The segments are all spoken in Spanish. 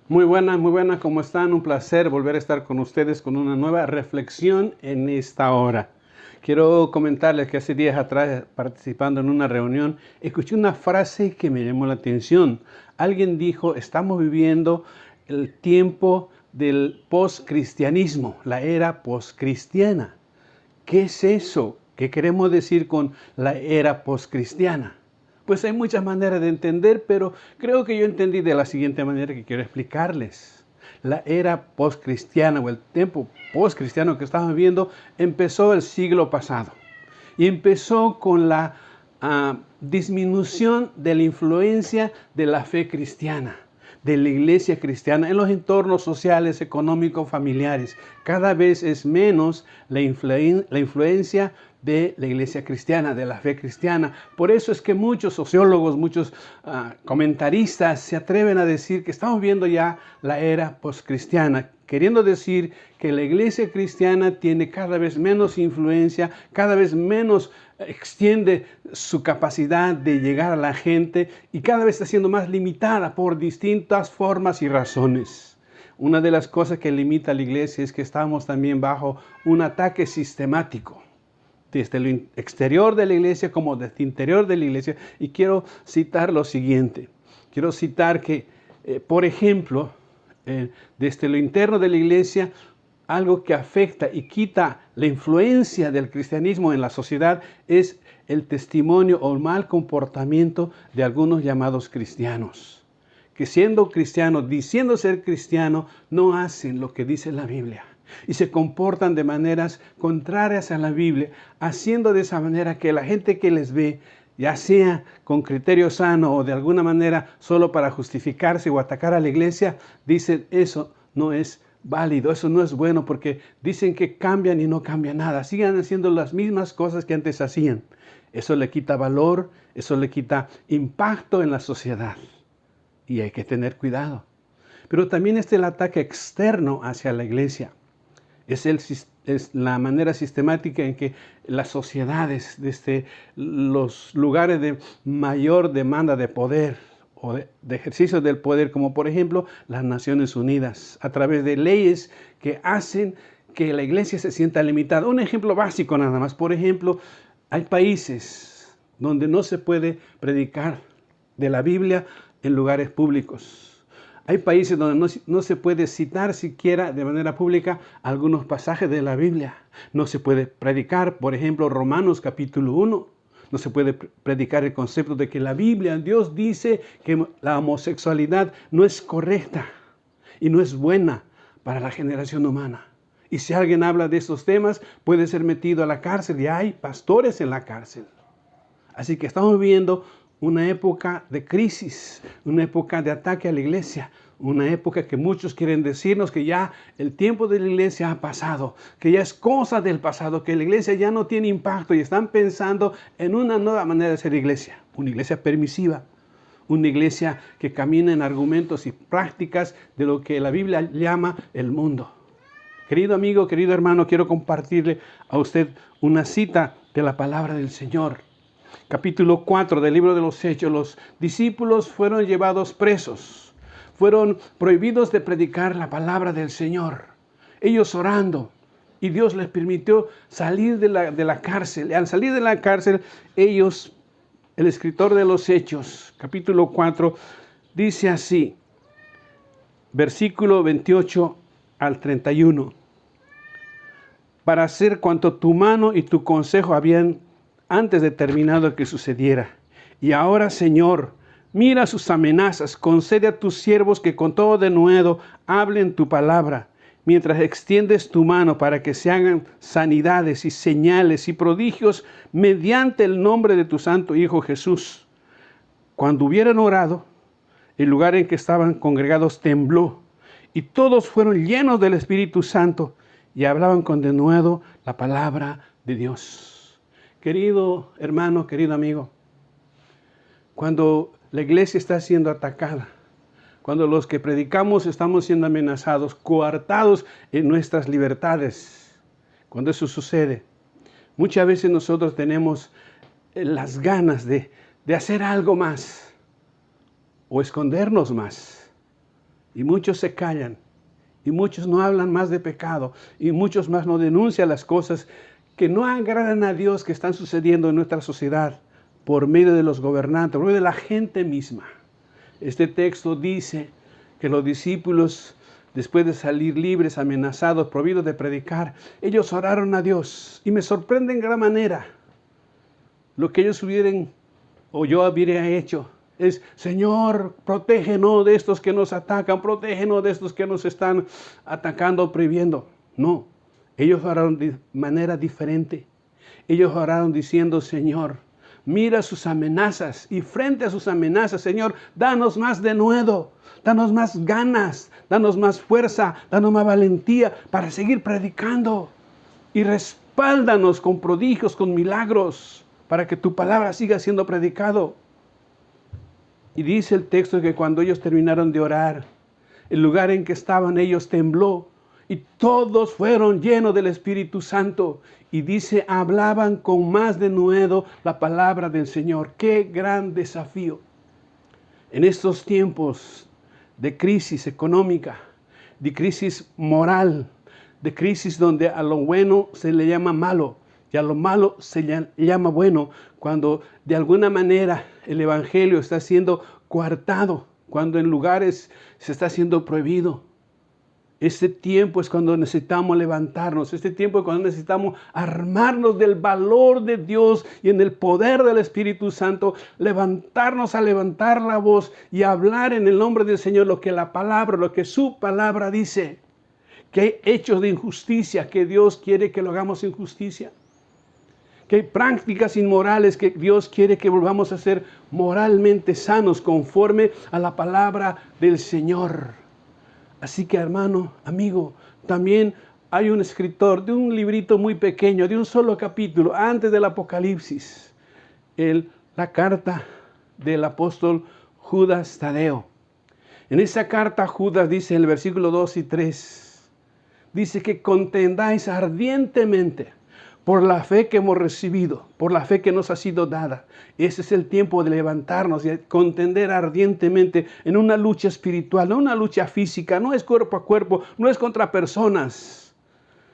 Muy buenas, ¿cómo están? Un placer volver a estar con ustedes con una nueva reflexión en esta hora. Quiero comentarles que hace días atrás, participando en una reunión, escuché una frase que me llamó la atención. Alguien dijo, estamos viviendo el tiempo del poscristianismo, la era poscristiana. ¿Qué es eso? ¿Qué queremos decir con la era poscristiana? Pues hay muchas maneras de entender, pero creo que yo entendí de la siguiente manera que quiero explicarles. La era postcristiana o el tiempo postcristiano que estamos viviendo empezó el siglo pasado y empezó con la disminución de la influencia de la fe cristiana, de la iglesia cristiana en los entornos sociales, económicos, familiares. Cada vez es menos la influencia de la iglesia cristiana, de la fe cristiana. Por eso es que muchos sociólogos, muchos comentaristas se atreven a decir que estamos viendo ya la era postcristiana, queriendo decir que la iglesia cristiana tiene cada vez menos influencia, cada vez menos extiende su capacidad de llegar a la gente y cada vez está siendo más limitada por distintas formas y razones. Una de las cosas que limita a la iglesia es que estamos también bajo un ataque sistemático, desde el exterior de la iglesia como desde el interior de la iglesia. Y quiero citar lo siguiente. Quiero citar que, por ejemplo, desde lo interno de la iglesia, algo que afecta y quita la influencia del cristianismo en la sociedad es el testimonio o el mal comportamiento de algunos llamados cristianos, que siendo cristianos, diciendo ser cristianos, no hacen lo que dice la Biblia y se comportan de maneras contrarias a la Biblia, haciendo de esa manera que la gente que les ve, ya sea con criterio sano o de alguna manera solo para justificarse o atacar a la iglesia, dicen eso no es válido, eso no es bueno, porque dicen que cambian y no cambia nada, sigan haciendo las mismas cosas que antes hacían. Eso le quita valor, eso le quita impacto en la sociedad y hay que tener cuidado. Pero también está el ataque externo hacia la iglesia. Es la manera sistemática en que las sociedades, desde los lugares de mayor demanda de poder o de ejercicio del poder, como por ejemplo las Naciones Unidas, a través de leyes que hacen que la iglesia se sienta limitada. Un ejemplo básico nada más. Por ejemplo, hay países donde no se puede predicar de la Biblia en lugares públicos. Hay países donde no se puede citar siquiera de manera pública algunos pasajes de la Biblia. No se puede predicar, por ejemplo, Romanos capítulo 1. No se puede predicar el concepto de que la Biblia, Dios dice que la homosexualidad no es correcta y no es buena para la generación humana. Y si alguien habla de estos temas, puede ser metido a la cárcel y hay pastores en la cárcel. Así que estamos viviendo una época de crisis, una época de ataque a la iglesia, una época que muchos quieren decirnos que ya el tiempo de la iglesia ha pasado, que ya es cosa del pasado, que la iglesia ya no tiene impacto y están pensando en una nueva manera de ser iglesia, una iglesia permisiva, una iglesia que camina en argumentos y prácticas de lo que la Biblia llama el mundo. Querido amigo, querido hermano, quiero compartirle a usted una cita de la palabra del Señor. Capítulo 4 del libro de los Hechos, los discípulos fueron llevados presos, fueron prohibidos de predicar la palabra del Señor. Ellos orando, y Dios les permitió salir de la cárcel. Y al salir de la cárcel, ellos, el escritor de los Hechos, capítulo 4, dice así, versículo 28 al 31, para hacer cuanto tu mano y tu consejo habían antes determinado que sucediera. Y ahora, Señor, mira sus amenazas, concede a tus siervos que con todo denuedo hablen tu palabra, mientras extiendes tu mano para que se hagan sanidades y señales y prodigios mediante el nombre de tu santo Hijo Jesús. Cuando hubieran orado, el lugar en que estaban congregados tembló, y todos fueron llenos del Espíritu Santo y hablaban con denuedo la palabra de Dios. Querido hermano, querido amigo, cuando la iglesia está siendo atacada, cuando los que predicamos estamos siendo amenazados, coartados en nuestras libertades, cuando eso sucede, muchas veces nosotros tenemos las ganas de hacer algo más o escondernos más. Y muchos se callan. Y muchos no hablan más de pecado. Y muchos más no denuncian las cosas que no agradan a Dios que están sucediendo en nuestra sociedad por medio de los gobernantes, por medio de la gente misma. Este texto dice que los discípulos, después de salir libres, amenazados, prohibidos de predicar, ellos oraron a Dios. Y me sorprende en gran manera lo que ellos hubieran, o yo hubiera hecho, es: Señor, protégenos de estos que nos atacan, protégenos de estos que nos están atacando, oprimiendo. No, ellos oraron de manera diferente. Ellos oraron diciendo: Señor, mira sus amenazas, y frente a sus amenazas, Señor, danos más denuedo, danos más ganas, danos más fuerza, danos más valentía para seguir predicando. Y respáldanos con prodigios, con milagros, para que tu palabra siga siendo predicado. Y dice el texto que cuando ellos terminaron de orar, el lugar en que estaban ellos tembló, y todos fueron llenos del Espíritu Santo. Y dice, hablaban con más denuedo la palabra del Señor. ¡Qué gran desafío! En estos tiempos de crisis económica, de crisis moral, de crisis donde a lo bueno se le llama malo y a lo malo se llama bueno, cuando de alguna manera el Evangelio está siendo coartado, cuando en lugares se está siendo prohibido. Este tiempo es cuando necesitamos levantarnos. Este tiempo es cuando necesitamos armarnos del valor de Dios y en el poder del Espíritu Santo, levantarnos a levantar la voz y hablar en el nombre del Señor lo que la palabra, lo que su palabra dice. Que hay hechos de injusticia que Dios quiere que lo hagamos sin justicia. Que hay prácticas inmorales que Dios quiere que volvamos a ser moralmente sanos conforme a la palabra del Señor. Así que, hermano, amigo, también hay un escritor de un librito muy pequeño, de un solo capítulo, antes del Apocalipsis, la carta del apóstol Judas Tadeo. En esa carta Judas dice en el versículo 2 y 3, dice que contendáis ardientemente por la fe que hemos recibido, por la fe que nos ha sido dada. Ese es el tiempo de levantarnos y de contender ardientemente en una lucha espiritual, no una lucha física, no es cuerpo a cuerpo, no es contra personas,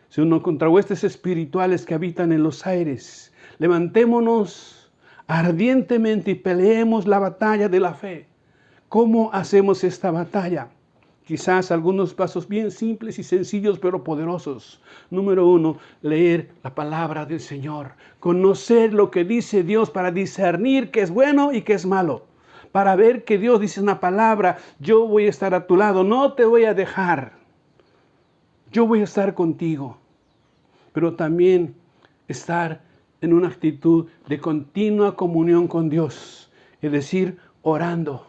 sino contra huestes espirituales que habitan en los aires. Levantémonos ardientemente y peleemos la batalla de la fe. ¿Cómo hacemos esta batalla? Quizás algunos pasos bien simples y sencillos, pero poderosos. Número 1, leer la palabra del Señor. Conocer lo que dice Dios para discernir qué es bueno y qué es malo. Para ver que Dios dice una palabra: yo voy a estar a tu lado, no te voy a dejar. Yo voy a estar contigo. Pero también estar en una actitud de continua comunión con Dios. Es decir, orando.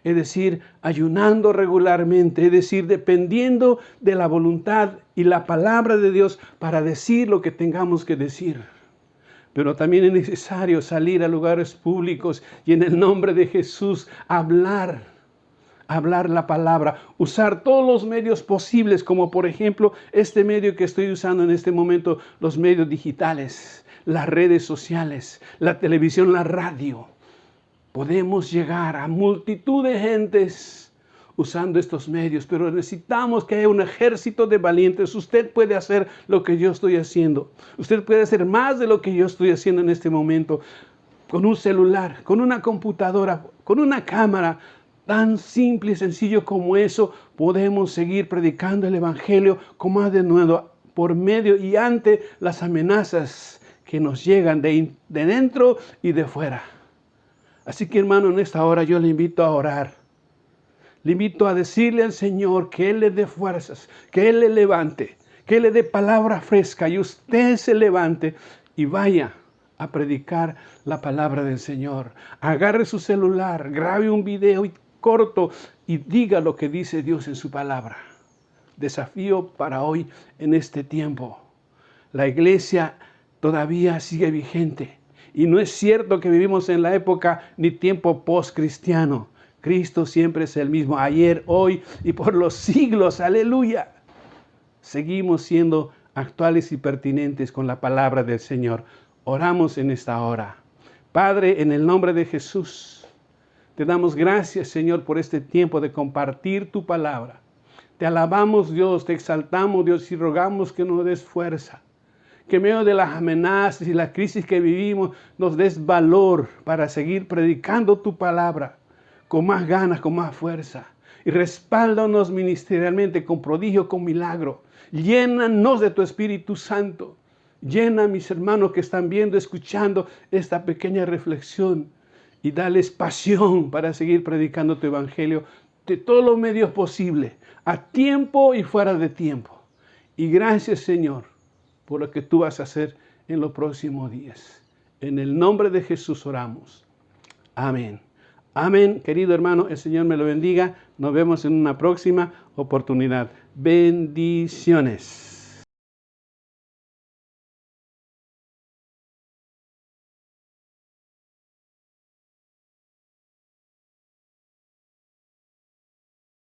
Es decir, ayunando regularmente, es decir, dependiendo de la voluntad y la palabra de Dios para decir lo que tengamos que decir. Pero también es necesario salir a lugares públicos y en el nombre de Jesús hablar la palabra, usar todos los medios posibles, como por ejemplo este medio que estoy usando en este momento, los medios digitales, las redes sociales, la televisión, la radio. Podemos llegar a multitud de gentes usando estos medios, pero necesitamos que haya un ejército de valientes. Usted puede hacer lo que yo estoy haciendo. Usted puede hacer más de lo que yo estoy haciendo en este momento. Con un celular, con una computadora, con una cámara, tan simple y sencillo como eso, podemos seguir predicando el Evangelio con más denuedo por medio y ante las amenazas que nos llegan de dentro y de fuera. Así que, hermano, en esta hora yo le invito a orar. Le invito a decirle al Señor que Él le dé fuerzas, que Él le levante, que Él le dé palabra fresca y usted se levante y vaya a predicar la palabra del Señor. Agarre su celular, grabe un video corto y diga lo que dice Dios en su palabra. Desafío para hoy en este tiempo. La iglesia todavía sigue vigente. Y no es cierto que vivimos en la época ni tiempo post-cristiano. Cristo siempre es el mismo, ayer, hoy y por los siglos. ¡Aleluya! Seguimos siendo actuales y pertinentes con la palabra del Señor. Oramos en esta hora. Padre, en el nombre de Jesús, te damos gracias, Señor, por este tiempo de compartir tu palabra. Te alabamos, Dios, te exaltamos, Dios, y rogamos que nos des fuerza. Que en medio de las amenazas y la crisis que vivimos, nos des valor para seguir predicando tu palabra con más ganas, con más fuerza. Y respáldanos ministerialmente con prodigio, con milagro. Llénanos de tu Espíritu Santo. Llena a mis hermanos que están viendo, escuchando esta pequeña reflexión. Y dales pasión para seguir predicando tu evangelio de todos los medios posibles, a tiempo y fuera de tiempo. Y gracias, Señor, por lo que tú vas a hacer en los próximos días. En el nombre de Jesús oramos. Amén. Amén, querido hermano, el Señor me lo bendiga. Nos vemos en una próxima oportunidad. Bendiciones.